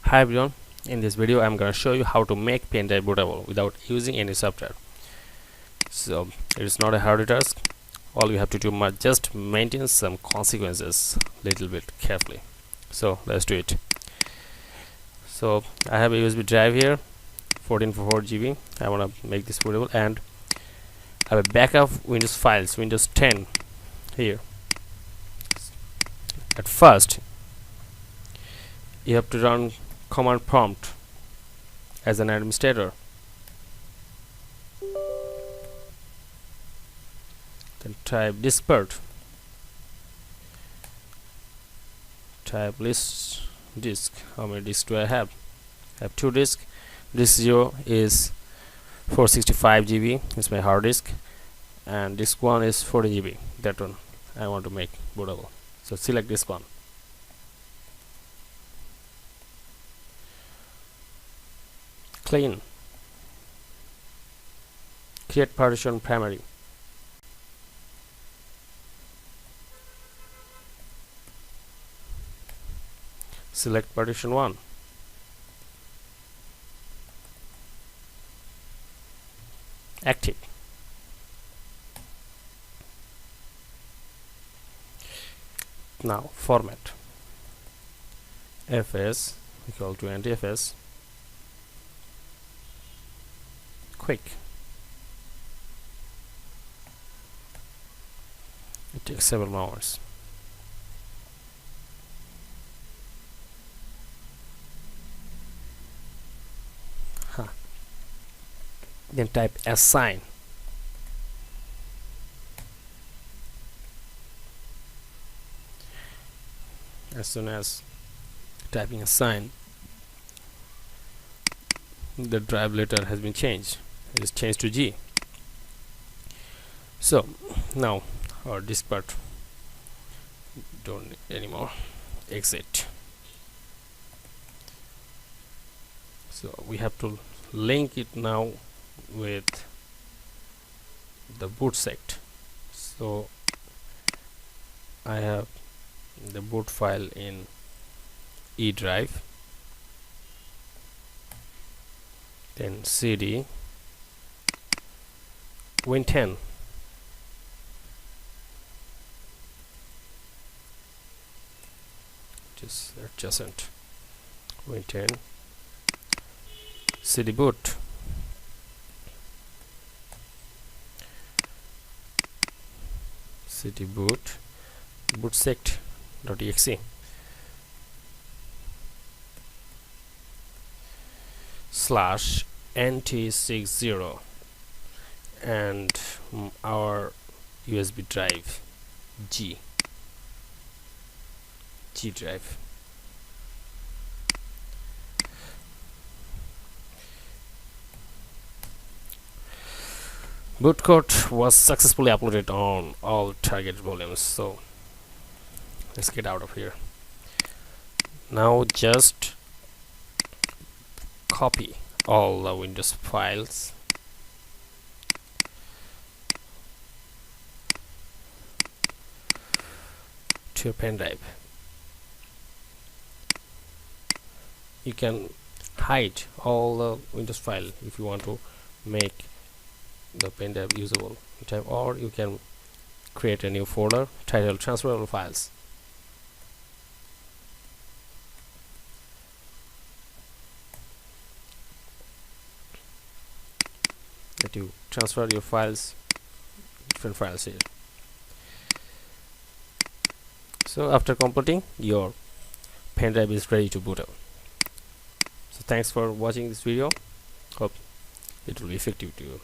Hi everyone, in this video I'm going to show you how to make pendrive bootable without using any software. So it is not a hard task. All you have to do is just maintain some consequences little bit carefully. So let's do it. So I have a USB drive here, 1444 GB. I want to make this bootable, and I have a backup Windows files, Windows 10 here. At first you have to run command prompt as an administrator, then type diskpart, type list disk. How many disks do I have? I have 2 disks. Disk 0 is 465 GB, it's my hard disk, and disk 1 is 40 GB. That one I want to make bootable, so select disk 1. Clean, create partition primary, select partition 1, active. Now format fs equal to anti-fs quick. It takes several hours. Then type assign. As soon as typing assign, the drive letter has been changed. It is changed to G. So now our disk part don't need anymore. Exit. So we have to link it now with the boot sect. So I have the boot file in E drive, then CD Win 10, just adjacent Win 10, CD boot, CD boot, bootsect.exe, slash NT60, and our USB drive G drive. Boot code was successfully uploaded on all target volumes. So let's get out of here. Now just copy all the Windows files to your pen drive. You can hide all the Windows file if you want to make the pen drive usable, or you can create a new folder titled transferable files. That you transfer your files, different files here. So after completing, your pen drive is ready to boot up. So thanks for watching this video. Hope it will be effective to you.